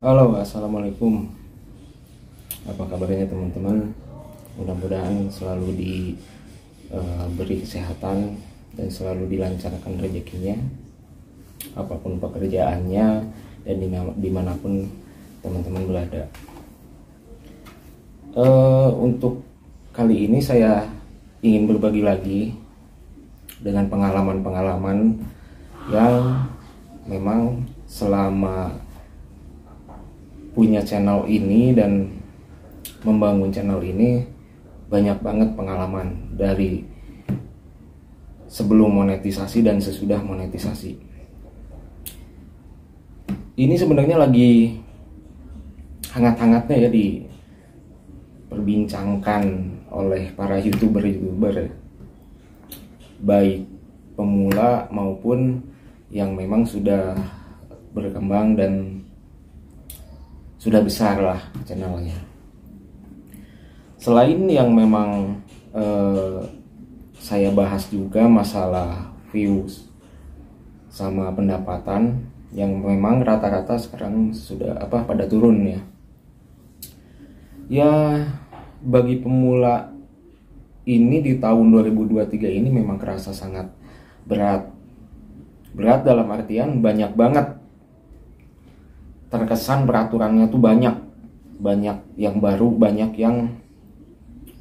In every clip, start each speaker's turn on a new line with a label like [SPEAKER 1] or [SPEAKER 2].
[SPEAKER 1] Halo, assalamualaikum. Apa kabarnya teman-teman? Mudah-mudahan selalu diberi kesehatan dan selalu dilancarkan rezekinya, apapun pekerjaannya dan dimanapun teman-teman berada. Untuk kali ini saya ingin berbagi lagi dengan pengalaman-pengalaman yang memang selama punya channel ini dan membangun channel ini banyak banget pengalaman dari sebelum monetisasi dan sesudah monetisasi. Ini sebenarnya lagi hangat-hangatnya ya diperbincangkan oleh para youtuber baik pemula maupun yang memang sudah berkembang dan sudah besar lah channelnya. Selain yang memang saya bahas juga masalah views sama pendapatan yang memang rata-rata sekarang sudah pada turun ya. Ya bagi pemula ini di tahun 2023 ini memang kerasa sangat berat. Berat dalam artian banyak banget, terkesan peraturannya tuh banyak yang baru, banyak yang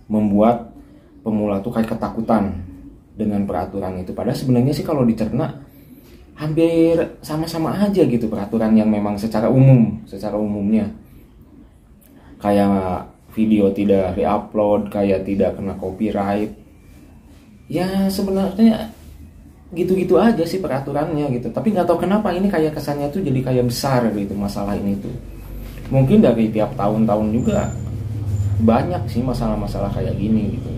[SPEAKER 1] membuat pemula tuh kayak ketakutan dengan peraturan itu. Padahal sebenarnya sih kalau dicerna hampir sama-sama aja gitu peraturan yang memang secara umumnya. Kayak video tidak re-upload, kayak tidak kena copyright. Ya sebenarnya gitu-gitu aja sih peraturannya gitu, tapi nggak tahu kenapa ini kayak kesannya tuh jadi kayak besar gitu masalah ini tuh. Mungkin dari tiap tahun-tahun juga banyak sih masalah-masalah kayak gini gitu.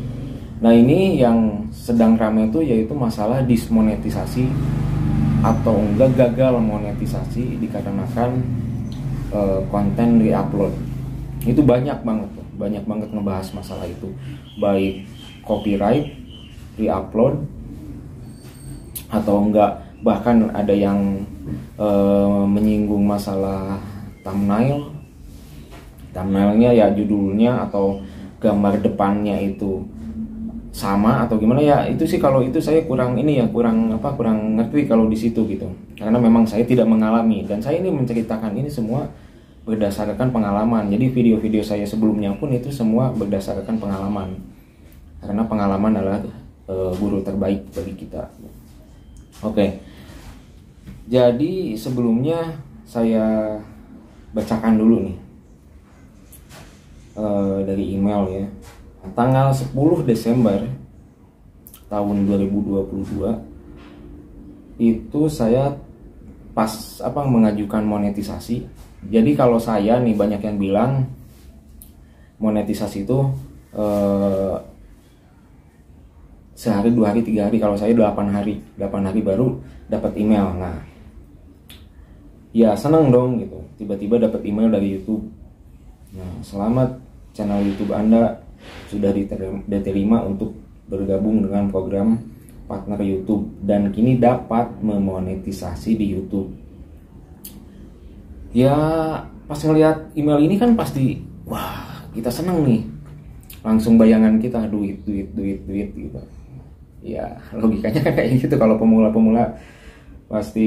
[SPEAKER 1] Nah ini yang sedang ramai tuh yaitu masalah dismonetisasi atau enggak gagal monetisasi dikarenakan konten re-upload. Itu banyak banget ngebahas masalah itu, baik copyright, re-upload, atau enggak bahkan ada yang menyinggung masalah thumbnailnya ya, judulnya atau gambar depannya itu sama atau gimana ya. Itu sih kalau itu saya kurang ngerti kalau di situ gitu, karena memang saya tidak mengalami dan saya ini menceritakan ini semua berdasarkan pengalaman. Jadi video-video saya sebelumnya pun itu semua berdasarkan pengalaman, karena pengalaman adalah guru terbaik bagi kita. Oke, jadi sebelumnya saya bacakan dulu nih dari email ya. Tanggal 10 Desember tahun 2022 itu saya pas mengajukan monetisasi. Jadi kalau saya nih banyak yang bilang monetisasi itu sehari, 2 hari, 3 hari. Kalau saya 8 hari baru dapat email. Nah ya seneng dong gitu, tiba-tiba dapat email dari YouTube. Nah selamat, channel YouTube Anda sudah diterima untuk bergabung dengan program partner YouTube dan kini dapat memonetisasi di YouTube. Ya pas ngeliat email ini kan pasti wah kita seneng nih, langsung bayangan kita duit gitu. Ya logikanya kayak gitu. Kalau pemula pasti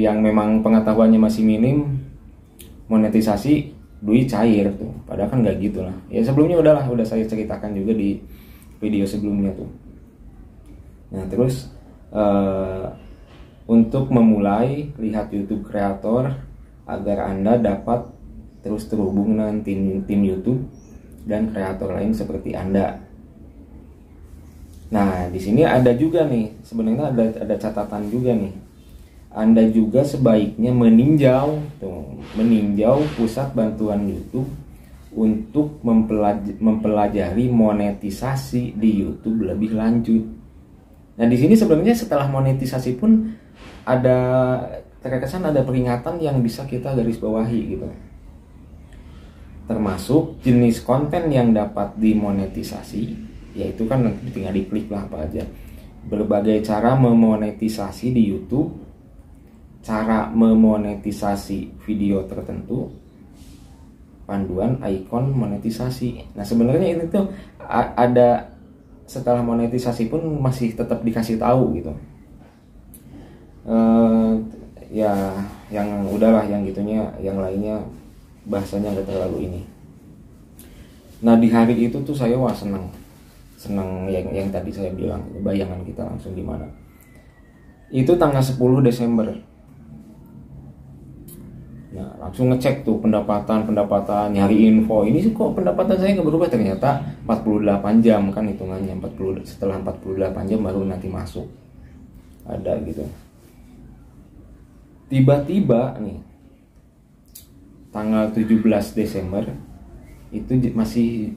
[SPEAKER 1] yang memang pengetahuannya masih minim, monetisasi duit cair tuh. Padahal kan nggak gitu lah. Ya sebelumnya udah saya ceritakan juga di video sebelumnya tuh. Nah terus untuk memulai lihat YouTube kreator agar Anda dapat terus terhubung dengan tim YouTube dan kreator lain seperti Anda. Nah, di sini ada juga nih, sebenarnya ada catatan juga nih. Anda juga sebaiknya meninjau pusat bantuan YouTube untuk mempelajari monetisasi di YouTube lebih lanjut. Nah, di sini sebenarnya setelah monetisasi pun terkesan ada peringatan yang bisa kita garis bawahi gitu. Termasuk jenis konten yang dapat dimonetisasi, yaitu kan nanti tinggal diklik lah apa aja. Berbagai cara memonetisasi di YouTube, cara memonetisasi video tertentu, panduan ikon monetisasi. Nah sebenarnya ini tuh ada setelah monetisasi pun masih tetap dikasih tahu gitu. Ya yang udahlah yang gitunya, yang lainnya bahasanya nggak terlalu ini. Nah di hari itu tuh saya seneng yang tadi saya bilang, bayangan kita langsung gimana. Itu tanggal 10 Desember. Nah langsung ngecek tuh pendapatan, nyari info. Ini sih kok pendapatan saya nggak berubah, ternyata 48 jam kan hitungannya, setelah 48 jam baru nanti masuk. Ada gitu. Tiba-tiba nih tanggal 17 Desember itu masih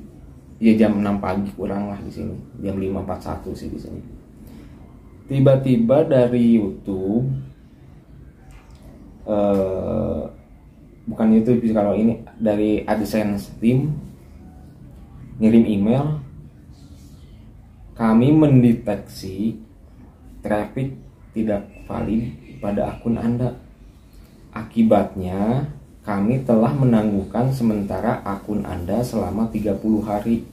[SPEAKER 1] ya jam 6 pagi kurang lah di sini, jam 5.41 sih di sini. Tiba-tiba dari YouTube, bukan YouTube kalau ini, dari AdSense team ngirim email, kami mendeteksi traffic tidak valid pada akun Anda. Akibatnya kami telah menangguhkan sementara akun Anda selama 30 hari.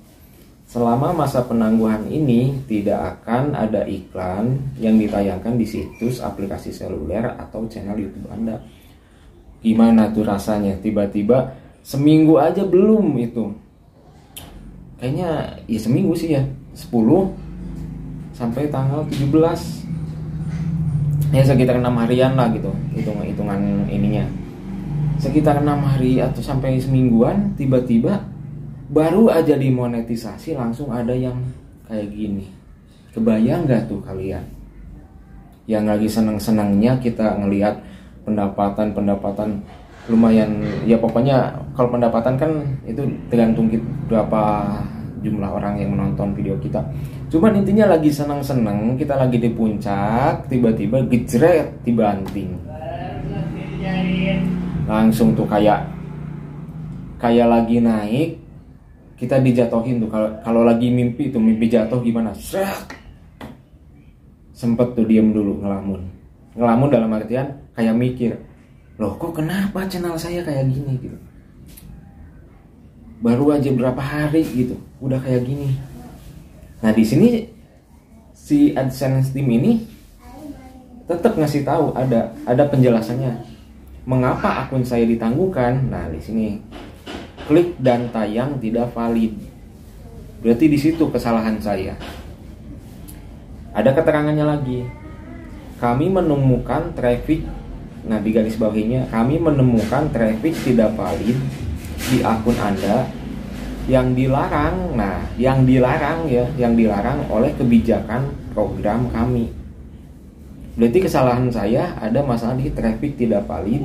[SPEAKER 1] Selama masa penangguhan ini tidak akan ada iklan yang ditayangkan di situs, aplikasi seluler atau channel YouTube Anda. Gimana tuh rasanya? Tiba-tiba seminggu aja belum itu. Kayaknya ya seminggu sih ya. 10 sampai tanggal 17. Ya sekitar 6 harian lah gitu, hitungan ininya. Sekitar 6 hari atau sampai semingguan, tiba-tiba baru aja dimonetisasi langsung ada yang kayak gini. Kebayang gak tuh kalian? Yang lagi seneng-senengnya kita ngelihat pendapatan lumayan, ya pokoknya kalau pendapatan kan itu tergantung berapa jumlah orang yang menonton video kita. Cuman intinya lagi seneng-seneng, kita lagi di puncak, tiba-tiba gejret dibanting. Langsung tuh kayak lagi naik, kita dijatohin tuh. Kalau lagi mimpi jatuh gimana? Seret. Sempet tuh diem dulu, ngelamun dalam artian kayak mikir, loh kok kenapa channel saya kayak gini gitu. Baru aja berapa hari gitu udah kayak gini. Nah di sini si AdSense team ini tetap ngasih tahu, ada penjelasannya mengapa akun saya ditangguhkan. Nah di sini klik dan tayang tidak valid. Berarti di situ kesalahan saya. Ada keterangannya lagi. Kami menemukan traffic. Nah di garis bawahnya, kami menemukan traffic tidak valid di akun Anda yang dilarang. Nah yang dilarang oleh kebijakan program kami. Berarti kesalahan saya ada masalah di traffic tidak valid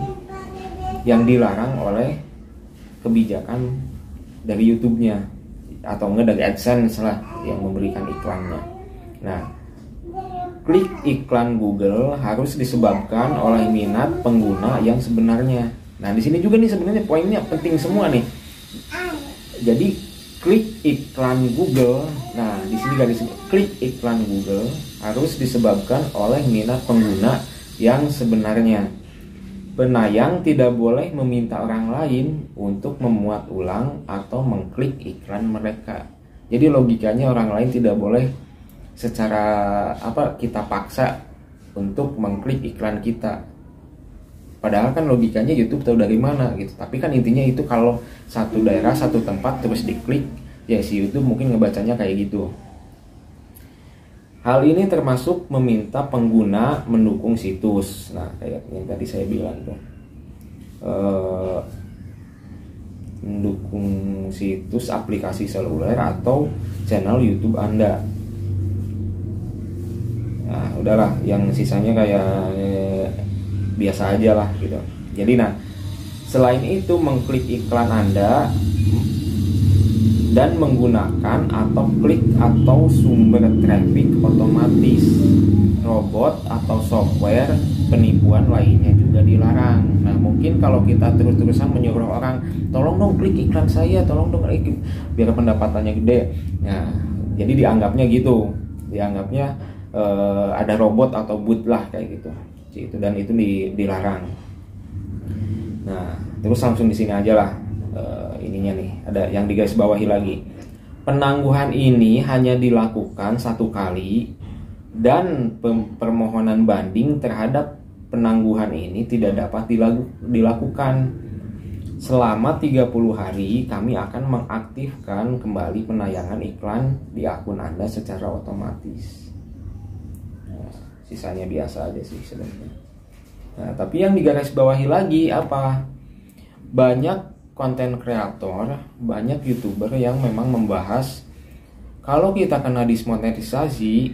[SPEAKER 1] yang dilarang oleh kebijakan dari YouTube-nya, atau enggak dari AdSense lah yang memberikan iklannya. Nah, klik iklan Google harus disebabkan oleh minat pengguna yang sebenarnya. Nah, di sini juga nih sebenarnya poinnya penting semua nih. Jadi klik iklan Google. Nah, di sini garis klik iklan Google harus disebabkan oleh minat pengguna yang sebenarnya. Penayang tidak boleh meminta orang lain untuk memuat ulang atau mengklik iklan mereka. Jadi logikanya orang lain tidak boleh secara kita paksa untuk mengklik iklan kita. Padahal kan logikanya YouTube tahu dari mana gitu. Tapi kan intinya itu kalau satu daerah, satu tempat terus diklik, ya si YouTube mungkin ngebacanya kayak gitu. Hal ini termasuk meminta pengguna mendukung situs. Nah, kayak yang tadi saya bilang tuh, mendukung situs, aplikasi seluler atau channel YouTube Anda. Nah, udahlah, yang sisanya kayak biasa aja lah gitu. Jadi selain itu mengklik iklan Anda dan menggunakan atau klik atau sumber traffic otomatis, robot atau software penipuan lainnya juga dilarang. Nah mungkin kalau kita terus-terusan menyuruh orang, tolong dong klik iklan saya, tolong dong klik, biar pendapatannya gede. Nah jadi dianggapnya gitu, ada robot atau bot lah kayak gitu. Dan itu dilarang. Nah terus langsung di sini aja lah. ininya nih, ada yang digarisbawahi lagi. Penangguhan ini hanya dilakukan 1 kali dan permohonan banding terhadap penangguhan ini tidak dapat dilakukan. Selama 30 hari kami akan mengaktifkan kembali penayangan iklan di akun Anda secara otomatis. Nah, sisanya biasa aja sih sebenarnya. Nah, tapi yang digarisbawahi lagi apa? Banyak konten kreator, banyak YouTuber yang memang membahas kalau kita kena dismonetisasi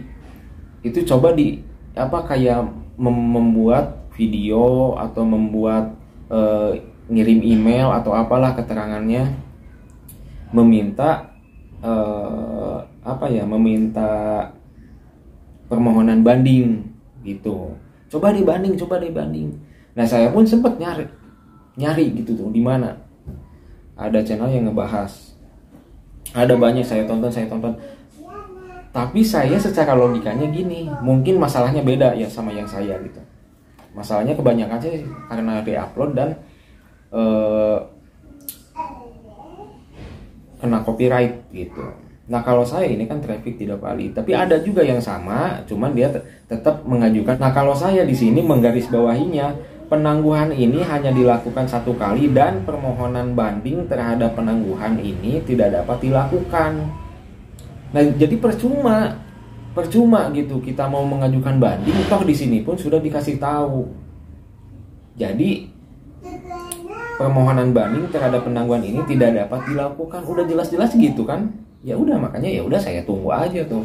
[SPEAKER 1] itu coba kayak membuat video atau membuat ngirim email atau apalah keterangannya meminta meminta permohonan banding gitu. Coba dibanding. Nah, saya pun sempat nyari gitu tuh di mana ada channel yang ngebahas, ada banyak saya tonton, tapi saya secara logikanya gini, mungkin masalahnya beda ya sama yang saya gitu. Masalahnya kebanyakan sih karena di-upload dan kena copyright gitu. Nah, kalau saya ini kan traffic tidak valid, tapi ada juga yang sama, cuman dia tetap mengajukan. Nah, kalau saya di sini menggarisbawahinya, penangguhan ini hanya dilakukan 1 kali dan permohonan banding terhadap penangguhan ini tidak dapat dilakukan. Nah, jadi percuma gitu kita mau mengajukan banding, toh di sini pun sudah dikasih tahu. Jadi permohonan banding terhadap penangguhan ini tidak dapat dilakukan, udah jelas-jelas gitu kan. Ya udah, makanya ya udah saya tunggu aja tuh.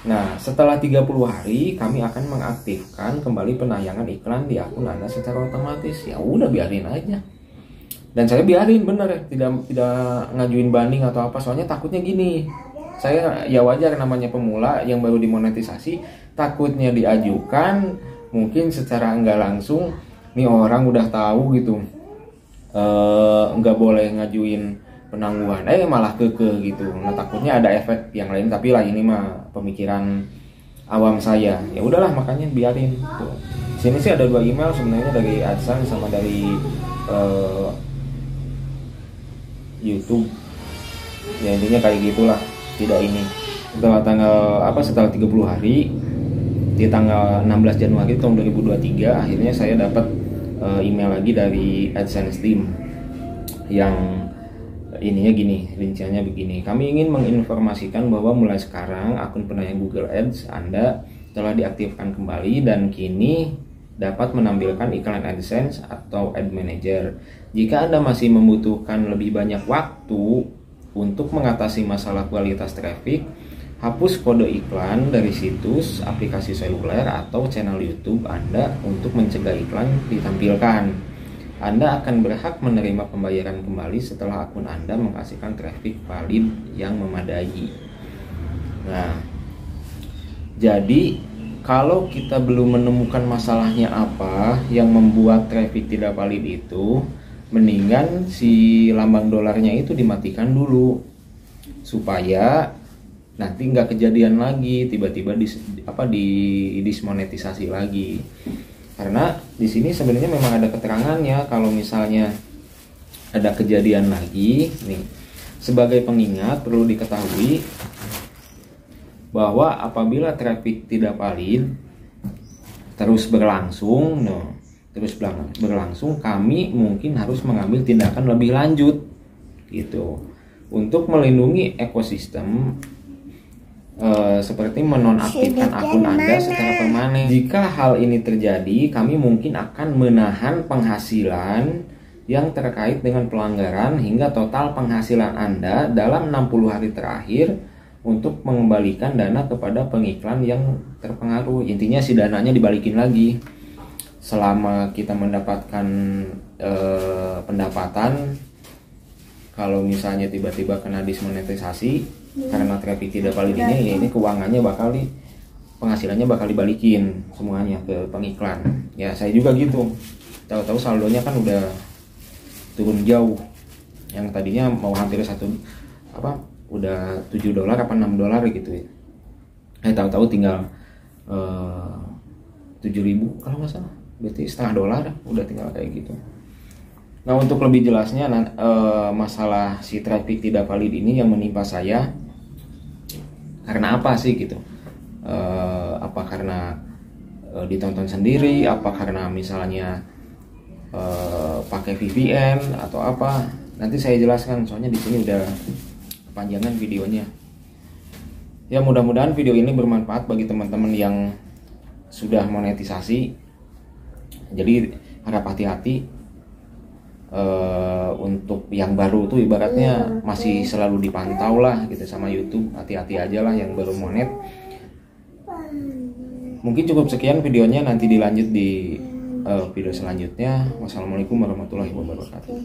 [SPEAKER 1] Nah, setelah 30 hari kami akan mengaktifkan kembali penayangan iklan di akun Anda secara otomatis. Ya udah, biarin aja. Dan saya biarin bener, tidak ngajuin banding atau apa, soalnya takutnya gini. Saya ya wajar, namanya pemula yang baru dimonetisasi, takutnya diajukan mungkin secara enggak langsung nih orang udah tahu gitu. Enggak boleh ngajuin penangguhan, malah keke gitu. Nah, takutnya ada efek yang lain, tapi lah ini mah pemikiran awam saya. Ya udahlah, makanya biarin tuh. Sini sih ada 2 email sebenarnya, dari AdSense sama dari YouTube. Ya intinya kayak gitulah, tidak ini. Setelah setelah 30 hari di tanggal 16 Januari tahun 2023 akhirnya saya dapat email lagi dari AdSense team yang ininya gini, rinciannya begini. Kami ingin menginformasikan bahwa mulai sekarang akun penayang Google Ads Anda telah diaktifkan kembali dan kini dapat menampilkan iklan AdSense atau Ad Manager. Jika Anda masih membutuhkan lebih banyak waktu untuk mengatasi masalah kualitas traffic, hapus kode iklan dari situs, aplikasi seluler atau channel YouTube Anda untuk mencegah iklan ditampilkan. Anda akan berhak menerima pembayaran kembali setelah akun Anda menghasilkan traffic valid yang memadai. Nah, jadi kalau kita belum menemukan masalahnya apa yang membuat traffic tidak valid itu, mendingan si lambang dolarnya itu dimatikan dulu supaya nanti nggak kejadian lagi tiba-tiba dismonetisasi lagi. Karena di sini sebenarnya memang ada keterangannya kalau misalnya ada kejadian lagi nih. Sebagai pengingat perlu diketahui bahwa apabila traffic tidak valid terus berlangsung, kami mungkin harus mengambil tindakan lebih lanjut gitu untuk melindungi ekosistem. Seperti menonaktifkan akun Anda secara permanen. Jika hal ini terjadi, kami mungkin akan menahan penghasilan yang terkait dengan pelanggaran hingga total penghasilan Anda dalam 60 hari terakhir untuk mengembalikan dana kepada pengiklan yang terpengaruh. Intinya si dananya dibalikin lagi. Selama kita mendapatkan pendapatan, kalau misalnya tiba-tiba kena dismonetisasi karena traffic tidak valid ini keuangannya penghasilannya bakal dibalikin semuanya ke pengiklan. Ya saya juga gitu, tahu-tahu saldonya kan udah turun jauh, yang tadinya mau hampir udah $7 apa $6 gitu ya, tahu-tahu tinggal 7.000 kalau nggak salah, berarti $0,5 udah tinggal kayak gitu. Nah, untuk lebih jelasnya masalah si traffic tidak valid ini yang menimpa saya karena apa sih gitu? Apa karena ditonton sendiri? Apa karena misalnya pakai VPN atau apa? Nanti saya jelaskan, soalnya di sini udah kepanjangan videonya. Ya, mudah-mudahan video ini bermanfaat bagi teman-teman yang sudah monetisasi. Jadi harap hati-hati. Untuk yang baru tuh ibaratnya masih selalu dipantau lah gitu sama YouTube. Hati-hati aja lah yang baru monet. Mungkin cukup sekian videonya, nanti dilanjut di video selanjutnya. Wassalamualaikum warahmatullahi wabarakatuh.